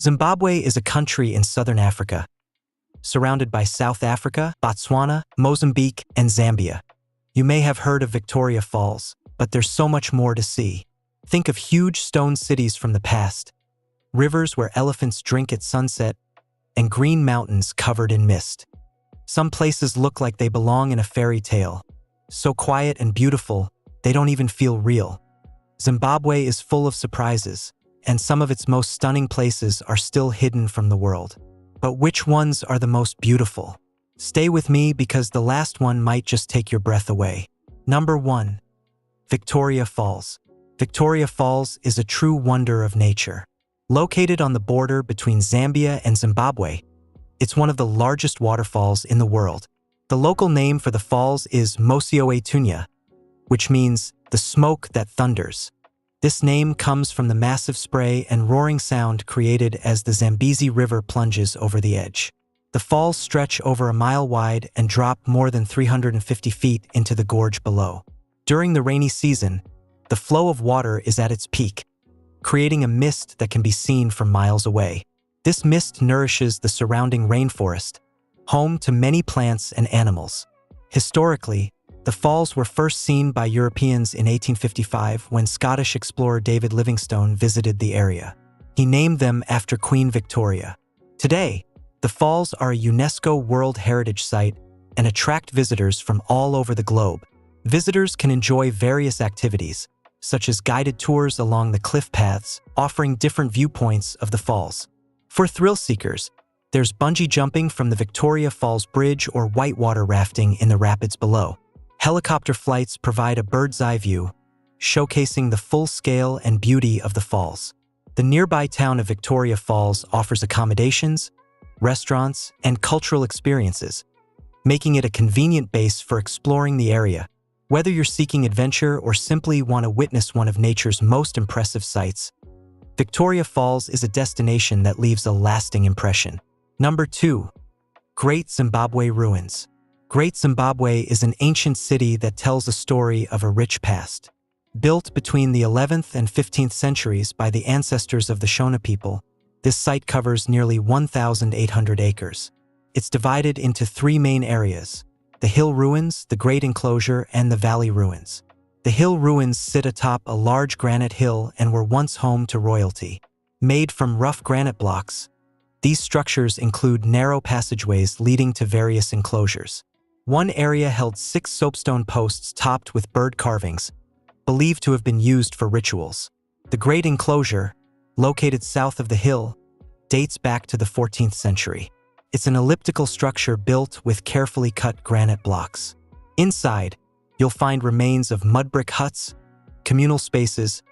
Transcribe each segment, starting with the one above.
Zimbabwe is a country in southern Africa, surrounded by South Africa, Botswana, Mozambique, and Zambia. You may have heard of Victoria Falls, but there's so much more to see. Think of huge stone cities from the past, rivers where elephants drink at sunset, and green mountains covered in mist. Some places look like they belong in a fairy tale, so quiet and beautiful, they don't even feel real. Zimbabwe is full of surprises, and some of its most stunning places are still hidden from the world. But which ones are the most beautiful? Stay with me because the last one might just take your breath away. Number 1. Victoria Falls. Victoria Falls is a true wonder of nature. Located on the border between Zambia and Zimbabwe, it's one of the largest waterfalls in the world. The local name for the falls is Mosi-oa-Tunya, which means the smoke that thunders. This name comes from the massive spray and roaring sound created as the Zambezi River plunges over the edge. The falls stretch over a mile wide and drop more than 350 feet into the gorge below. During the rainy season, the flow of water is at its peak, creating a mist that can be seen from miles away. This mist nourishes the surrounding rainforest, home to many plants and animals. Historically, the falls were first seen by Europeans in 1855 when Scottish explorer David Livingstone visited the area. He named them after Queen Victoria. Today, the falls are a UNESCO World Heritage Site and attract visitors from all over the globe. Visitors can enjoy various activities, such as guided tours along the cliff paths, offering different viewpoints of the falls. For thrill seekers, there's bungee jumping from the Victoria Falls Bridge or whitewater rafting in the rapids below. Helicopter flights provide a bird's-eye view, showcasing the full scale and beauty of the falls. The nearby town of Victoria Falls offers accommodations, restaurants, and cultural experiences, making it a convenient base for exploring the area. Whether you're seeking adventure or simply want to witness one of nature's most impressive sights, Victoria Falls is a destination that leaves a lasting impression. Number 2. Great Zimbabwe Ruins. Great Zimbabwe is an ancient city that tells a story of a rich past. Built between the 11th and 15th centuries by the ancestors of the Shona people, this site covers nearly 1,800 acres. It's divided into 3 main areas: the hill ruins, the great enclosure, and the valley ruins. The hill ruins sit atop a large granite hill and were once home to royalty. Made from rough granite blocks, these structures include narrow passageways leading to various enclosures. One area held 6 soapstone posts topped with bird carvings, believed to have been used for rituals. The great enclosure, located south of the hill, dates back to the 14th century. It's an elliptical structure built with carefully cut granite blocks. Inside, you'll find remains of mud brick huts, communal spaces,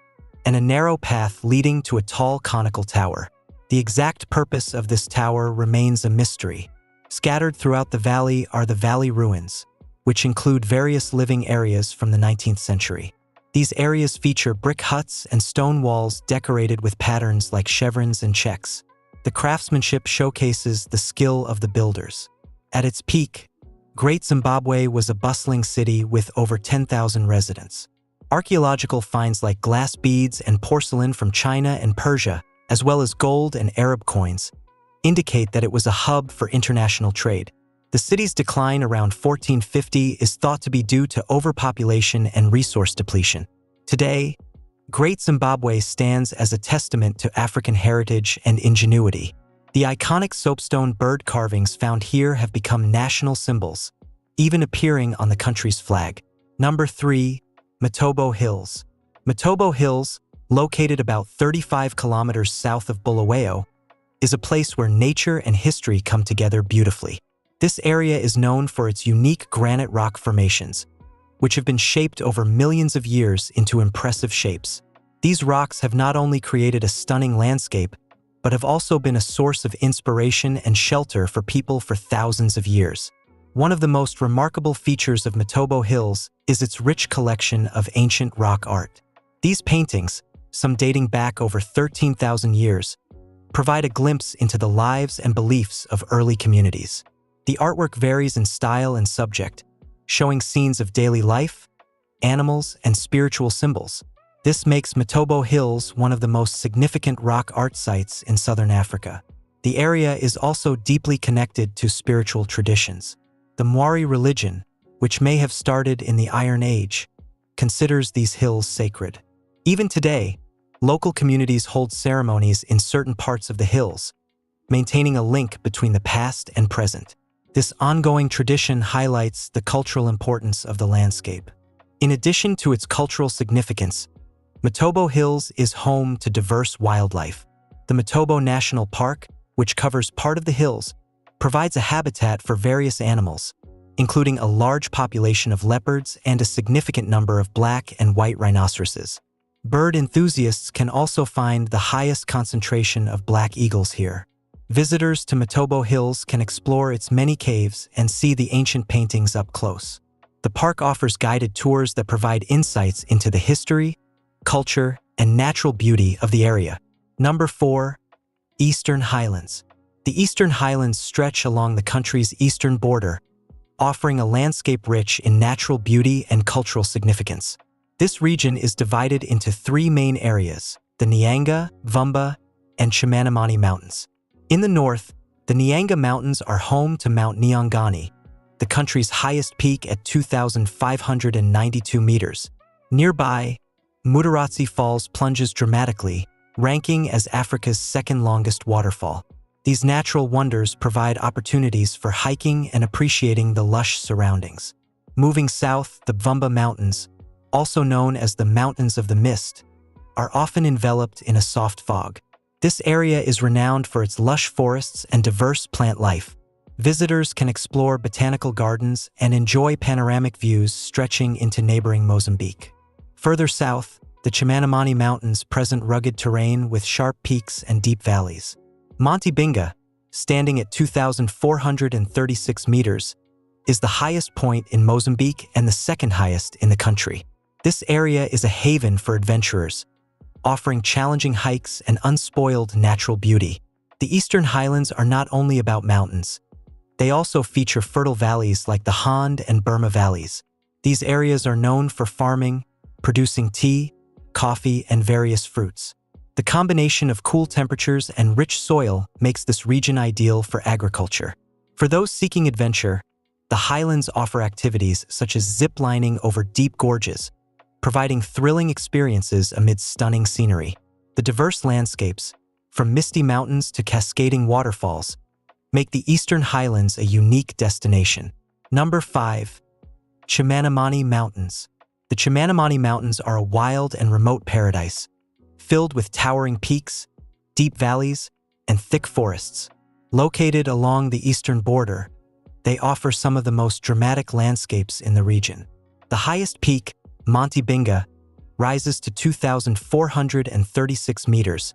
and a narrow path leading to a tall conical tower. The exact purpose of this tower remains a mystery. Scattered throughout the valley are the valley ruins, which include various living areas from the 19th century. These areas feature brick huts and stone walls decorated with patterns like chevrons and checks. The craftsmanship showcases the skill of the builders. At its peak, Great Zimbabwe was a bustling city with over 10,000 residents. Archaeological finds like glass beads and porcelain from China and Persia, as well as gold and Arab coins, indicate that it was a hub for international trade. The city's decline around 1450 is thought to be due to overpopulation and resource depletion. Today, Great Zimbabwe stands as a testament to African heritage and ingenuity. The iconic soapstone bird carvings found here have become national symbols, even appearing on the country's flag. Number 3. Matobo Hills. Matobo Hills, located about 35 kilometers south of Bulawayo, is a place where nature and history come together beautifully. This area is known for its unique granite rock formations, which have been shaped over millions of years into impressive shapes. These rocks have not only created a stunning landscape, but have also been a source of inspiration and shelter for people for thousands of years. One of the most remarkable features of Matobo Hills is its rich collection of ancient rock art. These paintings, some dating back over 13,000 years, provide a glimpse into the lives and beliefs of early communities. The artwork varies in style and subject, showing scenes of daily life, animals, and spiritual symbols. This makes Matobo Hills one of the most significant rock art sites in southern Africa. The area is also deeply connected to spiritual traditions. The Maori religion, which may have started in the Iron Age, considers these hills sacred. Even today, local communities hold ceremonies in certain parts of the hills, maintaining a link between the past and present. This ongoing tradition highlights the cultural importance of the landscape. In addition to its cultural significance, Matobo Hills is home to diverse wildlife. The Matobo National Park, which covers part of the hills, provides a habitat for various animals, including a large population of leopards and a significant number of black and white rhinoceroses. Bird enthusiasts can also find the highest concentration of black eagles here. Visitors to Matobo Hills can explore its many caves and see the ancient paintings up close. The park offers guided tours that provide insights into the history, culture, and natural beauty of the area. Number 4. Eastern Highlands. The Eastern Highlands stretch along the country's eastern border, offering a landscape rich in natural beauty and cultural significance. This region is divided into 3 main areas: the Nyanga, Vumba, and Chimanimani Mountains. In the north, the Nyanga Mountains are home to Mount Nyangani, the country's highest peak at 2,592 meters. Nearby, Mutaratsi Falls plunges dramatically, ranking as Africa's second longest waterfall. These natural wonders provide opportunities for hiking and appreciating the lush surroundings. Moving south, the Vumba Mountains, also known as the Mountains of the Mist, are often enveloped in a soft fog. This area is renowned for its lush forests and diverse plant life. Visitors can explore botanical gardens and enjoy panoramic views stretching into neighboring Mozambique. Further south, the Chimanimani Mountains present rugged terrain with sharp peaks and deep valleys. Monte Binga, standing at 2,436 meters, is the highest point in Mozambique and the second highest in the country. This area is a haven for adventurers, offering challenging hikes and unspoiled natural beauty. The Eastern Highlands are not only about mountains. They also feature fertile valleys like the Hond and Burma valleys. These areas are known for farming, producing tea, coffee, and various fruits. The combination of cool temperatures and rich soil makes this region ideal for agriculture. For those seeking adventure, the highlands offer activities such as zip-lining over deep gorges, providing thrilling experiences amid stunning scenery. The diverse landscapes, from misty mountains to cascading waterfalls, make the Eastern Highlands a unique destination. Number 5. Chimanimani Mountains. The Chimanimani Mountains are a wild and remote paradise, filled with towering peaks, deep valleys, and thick forests. Located along the eastern border, they offer some of the most dramatic landscapes in the region. The highest peak, Monte Binga, rises to 2,436 meters,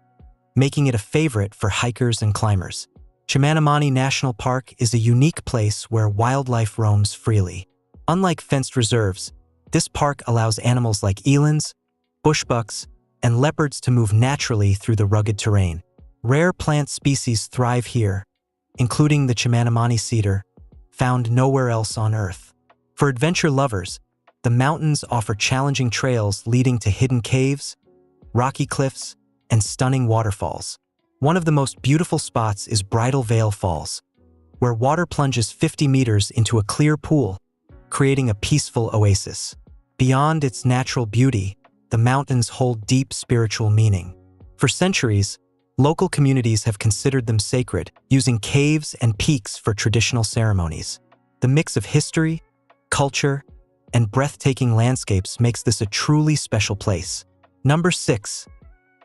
making it a favorite for hikers and climbers. Chimanimani National Park is a unique place where wildlife roams freely. Unlike fenced reserves, this park allows animals like elands, bushbucks, and leopards to move naturally through the rugged terrain. Rare plant species thrive here, including the Chimanimani cedar, found nowhere else on Earth. For adventure lovers, the mountains offer challenging trails leading to hidden caves, rocky cliffs, and stunning waterfalls. One of the most beautiful spots is Bridal Veil Falls, where water plunges 50 meters into a clear pool, creating a peaceful oasis. Beyond its natural beauty, the mountains hold deep spiritual meaning. For centuries, local communities have considered them sacred, using caves and peaks for traditional ceremonies. The mix of history, culture, and breathtaking landscapes makes this a truly special place. Number 6.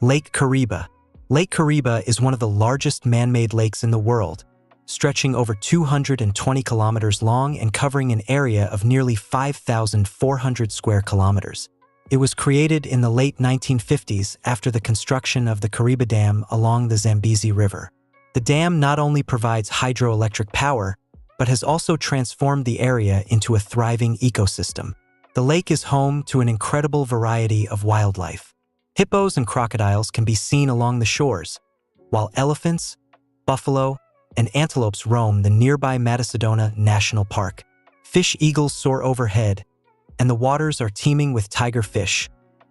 Lake Kariba. Lake Kariba is one of the largest man-made lakes in the world, stretching over 220 kilometers long and covering an area of nearly 5,400 square kilometers. It was created in the late 1950s after the construction of the Kariba Dam along the Zambezi River. The dam not only provides hydroelectric power, but has also transformed the area into a thriving ecosystem. The lake is home to an incredible variety of wildlife. Hippos and crocodiles can be seen along the shores, while elephants, buffalo, and antelopes roam the nearby Matasidona National Park. Fish eagles soar overhead, and the waters are teeming with tiger fish,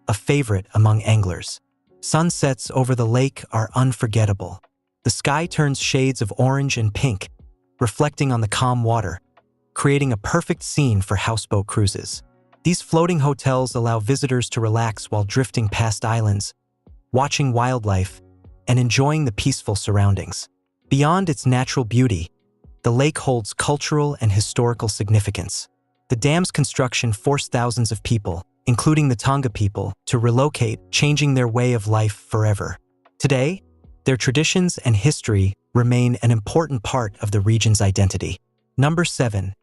a favorite among anglers. Sunsets over the lake are unforgettable. The sky turns shades of orange and pink, reflecting on the calm water, creating a perfect scene for houseboat cruises. These floating hotels allow visitors to relax while drifting past islands, watching wildlife, and enjoying the peaceful surroundings. Beyond its natural beauty, the lake holds cultural and historical significance. The dam's construction forced thousands of people, including the Tonga people, to relocate, changing their way of life forever. Today, their traditions and history remain an important part of the region's identity. Number 7.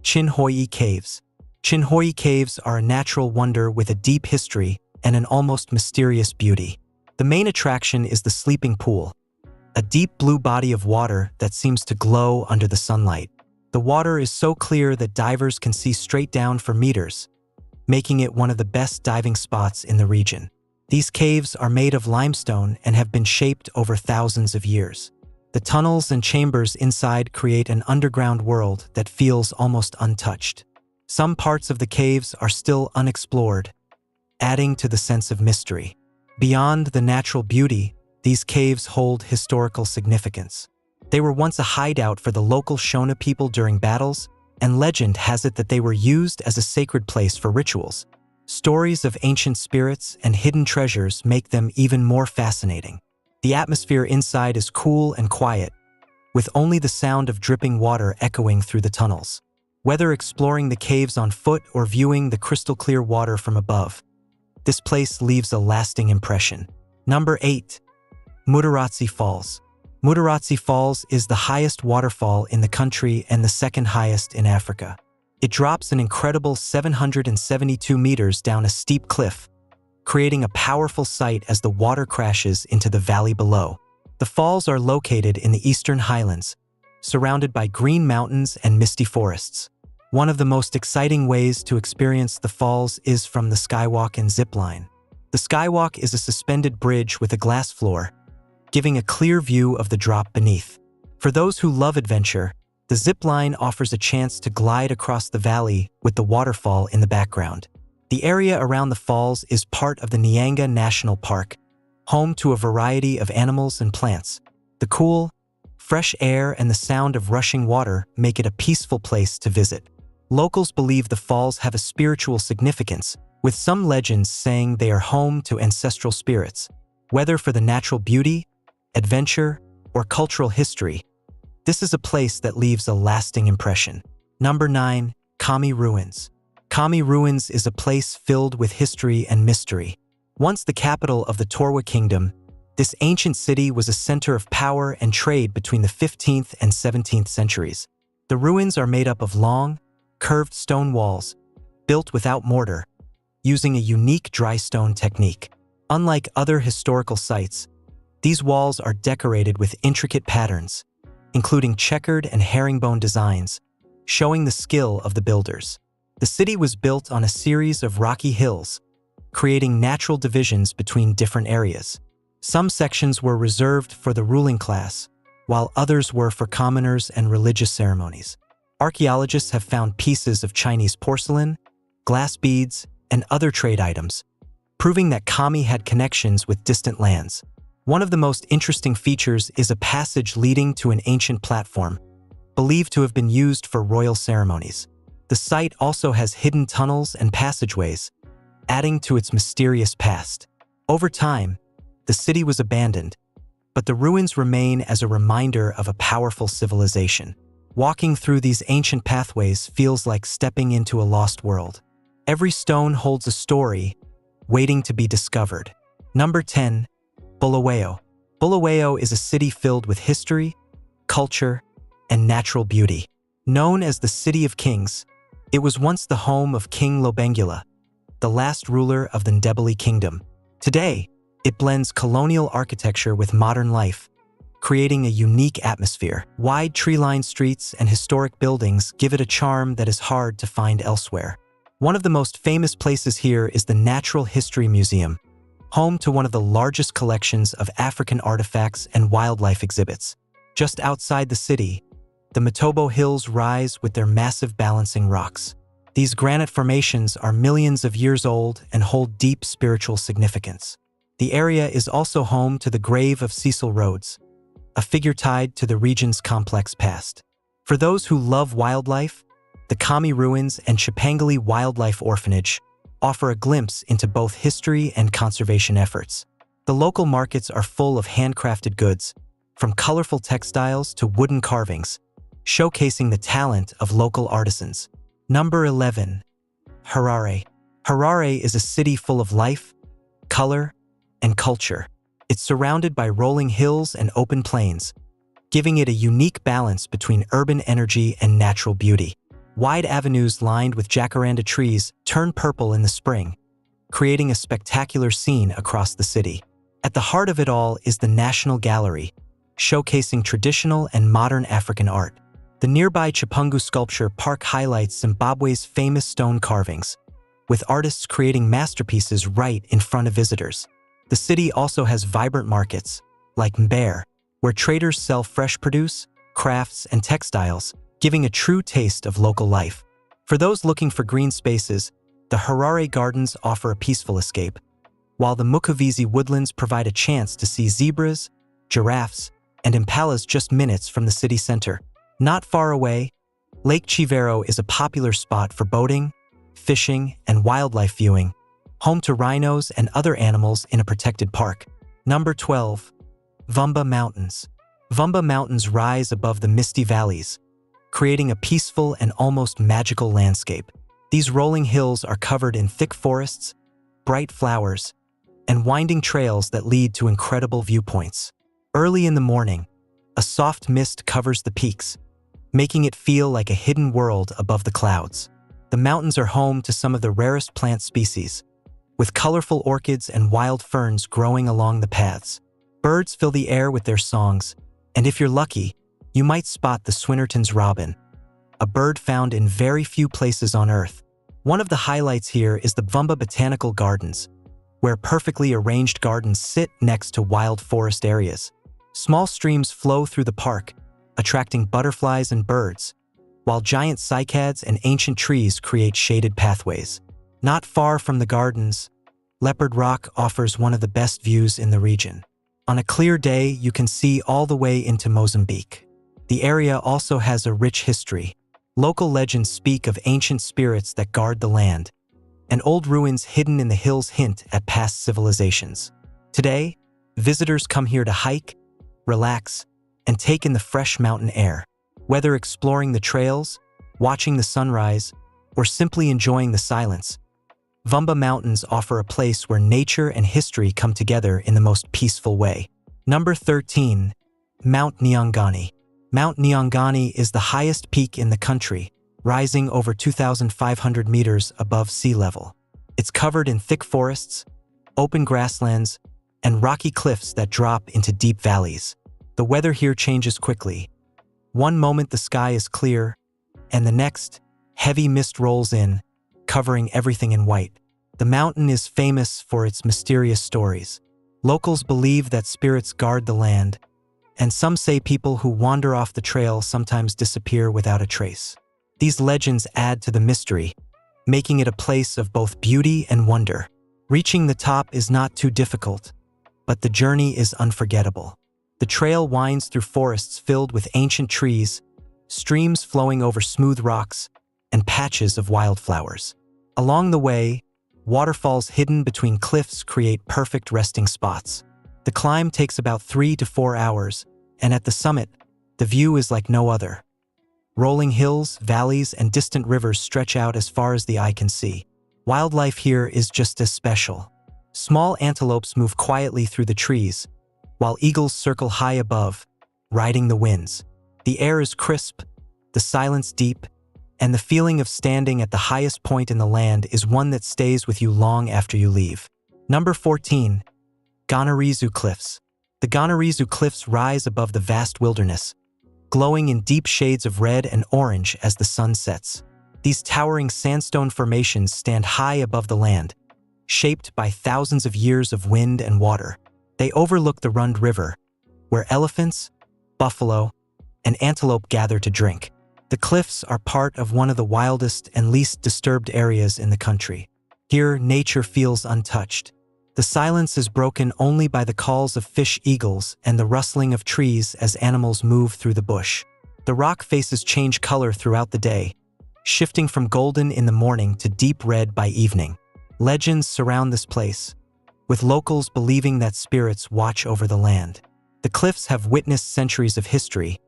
Chinhoyi Caves. Chinhoyi Caves are a natural wonder with a deep history and an almost mysterious beauty. The main attraction is the sleeping pool, a deep blue body of water that seems to glow under the sunlight. The water is so clear that divers can see straight down for meters, making it one of the best diving spots in the region. These caves are made of limestone and have been shaped over thousands of years. The tunnels and chambers inside create an underground world that feels almost untouched. Some parts of the caves are still unexplored, adding to the sense of mystery. Beyond the natural beauty, these caves hold historical significance. They were once a hideout for the local Shona people during battles, and legend has it that they were used as a sacred place for rituals. Stories of ancient spirits and hidden treasures make them even more fascinating. The atmosphere inside is cool and quiet, with only the sound of dripping water echoing through the tunnels. Whether exploring the caves on foot or viewing the crystal-clear water from above, this place leaves a lasting impression. Number 8. Mutaratsi Falls. Mutaratsi Falls is the highest waterfall in the country and the second highest in Africa. It drops an incredible 772 meters down a steep cliff, creating a powerful sight as the water crashes into the valley below. The falls are located in the Eastern Highlands, surrounded by green mountains and misty forests. One of the most exciting ways to experience the falls is from the skywalk and zip line. The skywalk is a suspended bridge with a glass floor, giving a clear view of the drop beneath. For those who love adventure, the zip line offers a chance to glide across the valley with the waterfall in the background. The area around the falls is part of the Nyanga National Park, home to a variety of animals and plants. The cool, fresh air and the sound of rushing water make it a peaceful place to visit. Locals believe the falls have a spiritual significance, with some legends saying they are home to ancestral spirits. Whether for the natural beauty, adventure, or cultural history, this is a place that leaves a lasting impression. Number 9. Kami Ruins. Kami Ruins is a place filled with history and mystery. Once the capital of the Torwa Kingdom, this ancient city was a center of power and trade between the 15th and 17th centuries. The ruins are made up of long, curved stone walls, built without mortar, using a unique dry stone technique. Unlike other historical sites, these walls are decorated with intricate patterns, including checkered and herringbone designs, showing the skill of the builders. The city was built on a series of rocky hills, creating natural divisions between different areas. Some sections were reserved for the ruling class, while others were for commoners and religious ceremonies. Archaeologists have found pieces of Chinese porcelain, glass beads, and other trade items, proving that Kami had connections with distant lands. One of the most interesting features is a passage leading to an ancient platform, believed to have been used for royal ceremonies. The site also has hidden tunnels and passageways, adding to its mysterious past. Over time, the city was abandoned, but the ruins remain as a reminder of a powerful civilization. Walking through these ancient pathways feels like stepping into a lost world. Every stone holds a story, waiting to be discovered. Number 10. Bulawayo. Bulawayo is a city filled with history, culture, and natural beauty. Known as the City of Kings, it was once the home of King Lobengula, the last ruler of the Ndebele Kingdom. Today, it blends colonial architecture with modern life, creating a unique atmosphere. Wide tree-lined streets and historic buildings give it a charm that is hard to find elsewhere. One of the most famous places here is the Natural History Museum, home to one of the largest collections of African artifacts and wildlife exhibits. Just outside the city, the Matobo Hills rise with their massive balancing rocks. These granite formations are millions of years old and hold deep spiritual significance. The area is also home to the grave of Cecil Rhodes, a figure tied to the region's complex past. For those who love wildlife, the Kami Ruins and Chipangali Wildlife Orphanage offer a glimpse into both history and conservation efforts. The local markets are full of handcrafted goods, from colorful textiles to wooden carvings, showcasing the talent of local artisans. Number 11. Harare. Harare is a city full of life, color, and culture. It's surrounded by rolling hills and open plains, giving it a unique balance between urban energy and natural beauty. Wide avenues lined with jacaranda trees turn purple in the spring, creating a spectacular scene across the city. At the heart of it all is the National Gallery, showcasing traditional and modern African art. The nearby Chipungu Sculpture Park highlights Zimbabwe's famous stone carvings, with artists creating masterpieces right in front of visitors. The city also has vibrant markets, like Mbeere, where traders sell fresh produce, crafts, and textiles, giving a true taste of local life. For those looking for green spaces, the Harare Gardens offer a peaceful escape, while the Mukuvizi woodlands provide a chance to see zebras, giraffes, and impalas just minutes from the city center. Not far away, Lake Chivero is a popular spot for boating, fishing, and wildlife viewing, home to rhinos and other animals in a protected park. Number 12. Vumba Mountains. Vumba Mountains rise above the misty valleys, creating a peaceful and almost magical landscape. These rolling hills are covered in thick forests, bright flowers, and winding trails that lead to incredible viewpoints. Early in the morning, a soft mist covers the peaks, making it feel like a hidden world above the clouds. The mountains are home to some of the rarest plant species, with colorful orchids and wild ferns growing along the paths. Birds fill the air with their songs, and if you're lucky, you might spot the Swinnerton's robin, a bird found in very few places on Earth. One of the highlights here is the Vumba Botanical Gardens, where perfectly arranged gardens sit next to wild forest areas. Small streams flow through the park, attracting butterflies and birds, while giant cycads and ancient trees create shaded pathways. Not far from the gardens, Leopard Rock offers one of the best views in the region. On a clear day, you can see all the way into Mozambique. The area also has a rich history. Local legends speak of ancient spirits that guard the land, and old ruins hidden in the hills hint at past civilizations. Today, visitors come here to hike, relax, and take in the fresh mountain air. Whether exploring the trails, watching the sunrise, or simply enjoying the silence, Vumba Mountains offer a place where nature and history come together in the most peaceful way. Number 13. Mount Nyangani. Mount Nyangani is the highest peak in the country, rising over 2,500 meters above sea level. It's covered in thick forests, open grasslands, and rocky cliffs that drop into deep valleys. The weather here changes quickly. One moment the sky is clear, and the next, heavy mist rolls in, covering everything in white. The mountain is famous for its mysterious stories. Locals believe that spirits guard the land, and some say people who wander off the trail sometimes disappear without a trace. These legends add to the mystery, making it a place of both beauty and wonder. Reaching the top is not too difficult, but the journey is unforgettable. The trail winds through forests filled with ancient trees, streams flowing over smooth rocks, and patches of wildflowers. Along the way, waterfalls hidden between cliffs create perfect resting spots. The climb takes about 3 to 4 hours, and at the summit, the view is like no other. Rolling hills, valleys, and distant rivers stretch out as far as the eye can see. Wildlife here is just as special. Small antelopes move quietly through the trees, while eagles circle high above, riding the winds. The air is crisp, the silence deep, and the feeling of standing at the highest point in the land is one that stays with you long after you leave. Number 14. Gonarizu Cliffs. The Gonarizu Cliffs rise above the vast wilderness, glowing in deep shades of red and orange as the sun sets. These towering sandstone formations stand high above the land, shaped by thousands of years of wind and water. They overlook the Rund River, where elephants, buffalo, and antelope gather to drink. The cliffs are part of one of the wildest and least disturbed areas in the country. Here, nature feels untouched. The silence is broken only by the calls of fish eagles and the rustling of trees as animals move through the bush. The rock faces change color throughout the day, shifting from golden in the morning to deep red by evening. Legends surround this place, with locals believing that spirits watch over the land. The cliffs have witnessed centuries of history,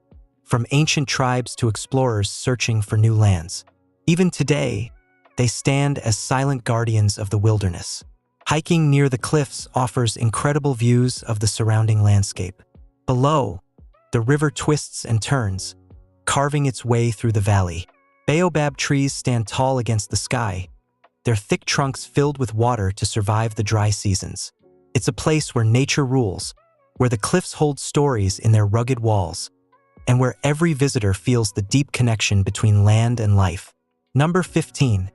from ancient tribes to explorers searching for new lands. Even today, they stand as silent guardians of the wilderness. Hiking near the cliffs offers incredible views of the surrounding landscape. Below, the river twists and turns, carving its way through the valley. Baobab trees stand tall against the sky, their thick trunks filled with water to survive the dry seasons. It's a place where nature rules, where the cliffs hold stories in their rugged walls, and where every visitor feels the deep connection between land and life. Number 15.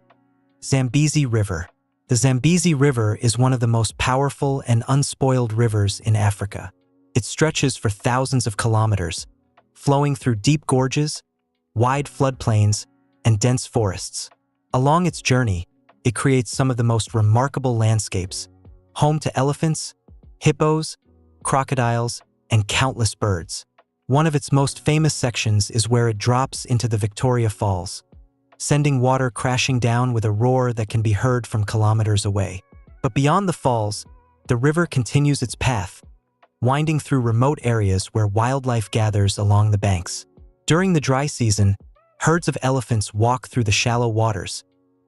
Zambezi River. The Zambezi River is one of the most powerful and unspoiled rivers in Africa. It stretches for thousands of kilometers, flowing through deep gorges, wide floodplains, and dense forests. Along its journey, it creates some of the most remarkable landscapes, home to elephants, hippos, crocodiles, and countless birds. One of its most famous sections is where it drops into the Victoria Falls, sending water crashing down with a roar that can be heard from kilometers away. But beyond the falls, the river continues its path, winding through remote areas where wildlife gathers along the banks. During the dry season, herds of elephants walk through the shallow waters,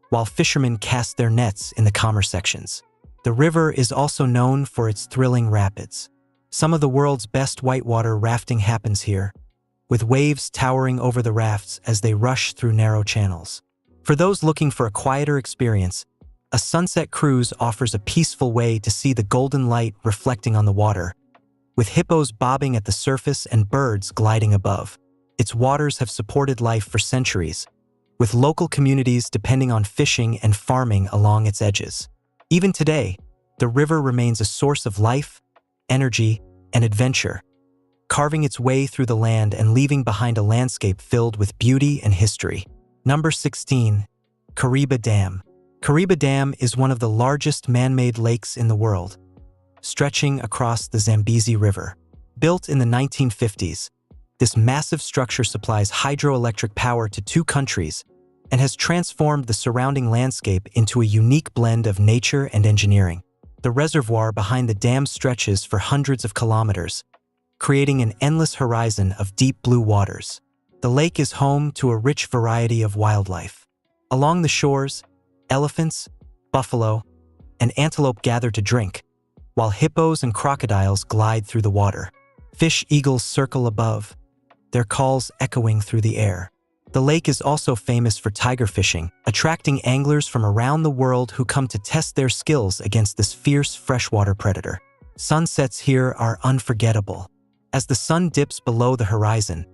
while fishermen cast their nets in the calmer sections. The river is also known for its thrilling rapids. Some of the world's best whitewater rafting happens here, with waves towering over the rafts as they rush through narrow channels. For those looking for a quieter experience, a sunset cruise offers a peaceful way to see the golden light reflecting on the water, with hippos bobbing at the surface and birds gliding above. Its waters have supported life for centuries, with local communities depending on fishing and farming along its edges. Even today, the river remains a source of life, energy, and adventure, carving its way through the land and leaving behind a landscape filled with beauty and history. Number 16. Kariba Dam. Kariba Dam is one of the largest man-made lakes in the world, stretching across the Zambezi River. Built in the 1950s, this massive structure supplies hydroelectric power to two countries and has transformed the surrounding landscape into a unique blend of nature and engineering. The reservoir behind the dam stretches for hundreds of kilometers, creating an endless horizon of deep blue waters. The lake is home to a rich variety of wildlife. Along the shores, elephants, buffalo, and antelope gather to drink, while hippos and crocodiles glide through the water. Fish eagles circle above, their calls echoing through the air. The lake is also famous for tiger fishing, attracting anglers from around the world who come to test their skills against this fierce freshwater predator. Sunsets here are unforgettable. As the sun dips below the horizon,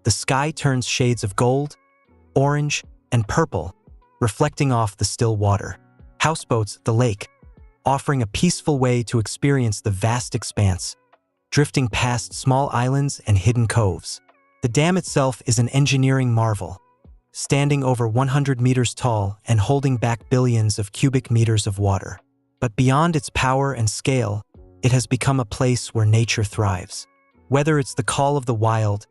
the sky turns shades of gold, orange, and purple, reflecting off the still water. Houseboats, the lake, offering a peaceful way to experience the vast expanse, drifting past small islands and hidden coves. The dam itself is an engineering marvel, standing over 100 meters tall and holding back billions of cubic meters of water. But beyond its power and scale, it has become a place where nature thrives. Whether it's the call of the wild,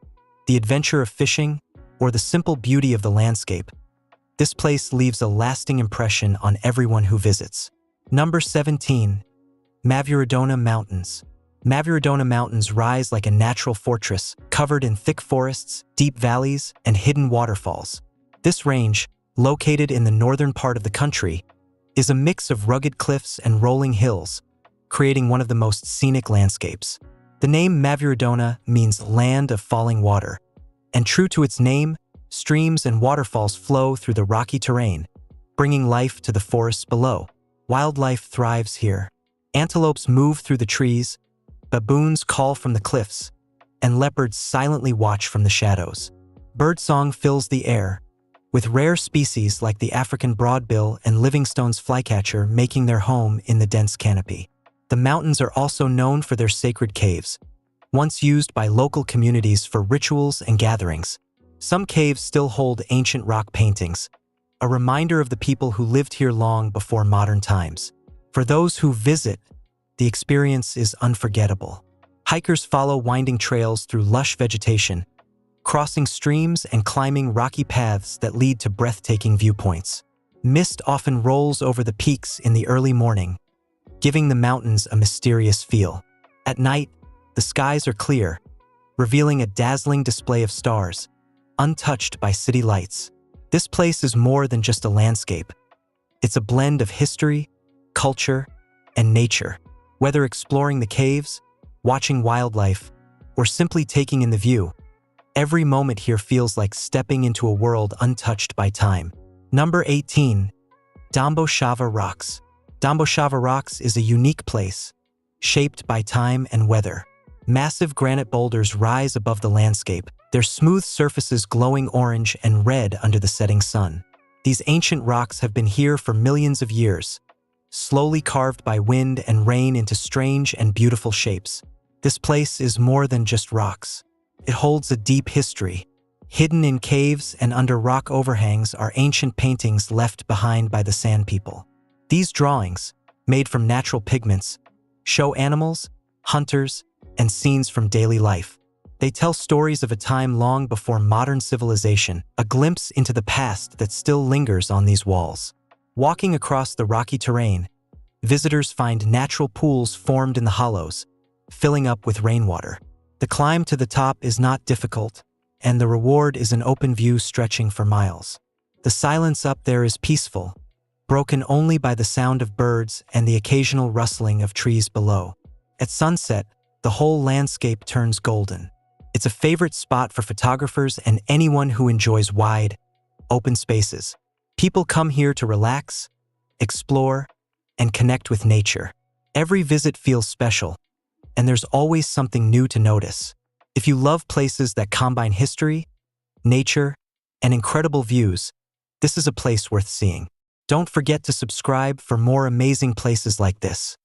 the adventure of fishing, or the simple beauty of the landscape, this place leaves a lasting impression on everyone who visits. Number 17. Mavurodona Mountains. Mavurodona Mountains rise like a natural fortress, covered in thick forests, deep valleys, and hidden waterfalls. This range, located in the northern part of the country, is a mix of rugged cliffs and rolling hills, creating one of the most scenic landscapes. The name Mavurodona means land of falling water, and true to its name, streams and waterfalls flow through the rocky terrain, bringing life to the forests below. Wildlife thrives here. Antelopes move through the trees, baboons call from the cliffs, and leopards silently watch from the shadows. Birdsong fills the air, with rare species like the African broadbill and Livingstone's flycatcher making their home in the dense canopy. The mountains are also known for their sacred caves, once used by local communities for rituals and gatherings. Some caves still hold ancient rock paintings, a reminder of the people who lived here long before modern times. For those who visit, the experience is unforgettable. Hikers follow winding trails through lush vegetation, crossing streams and climbing rocky paths that lead to breathtaking viewpoints. Mist often rolls over the peaks in the early morning, giving the mountains a mysterious feel. At night, the skies are clear, revealing a dazzling display of stars, untouched by city lights. This place is more than just a landscape. It's a blend of history, culture, and nature. Whether exploring the caves, watching wildlife, or simply taking in the view, every moment here feels like stepping into a world untouched by time. Number 18. Damboshava Rocks. Damboshava Rocks is a unique place, shaped by time and weather. Massive granite boulders rise above the landscape, their smooth surfaces glowing orange and red under the setting sun. These ancient rocks have been here for millions of years, slowly carved by wind and rain into strange and beautiful shapes. This place is more than just rocks. It holds a deep history. Hidden in caves and under rock overhangs are ancient paintings left behind by the Sand People. These drawings, made from natural pigments, show animals, hunters, and scenes from daily life. They tell stories of a time long before modern civilization, a glimpse into the past that still lingers on these walls. Walking across the rocky terrain, visitors find natural pools formed in the hollows, filling up with rainwater. The climb to the top is not difficult, and the reward is an open view stretching for miles. The silence up there is peaceful, broken only by the sound of birds and the occasional rustling of trees below. At sunset, the whole landscape turns golden. It's a favorite spot for photographers and anyone who enjoys wide, open spaces. People come here to relax, explore, and connect with nature. Every visit feels special, and there's always something new to notice. If you love places that combine history, nature, and incredible views, this is a place worth seeing. Don't forget to subscribe for more amazing places like this.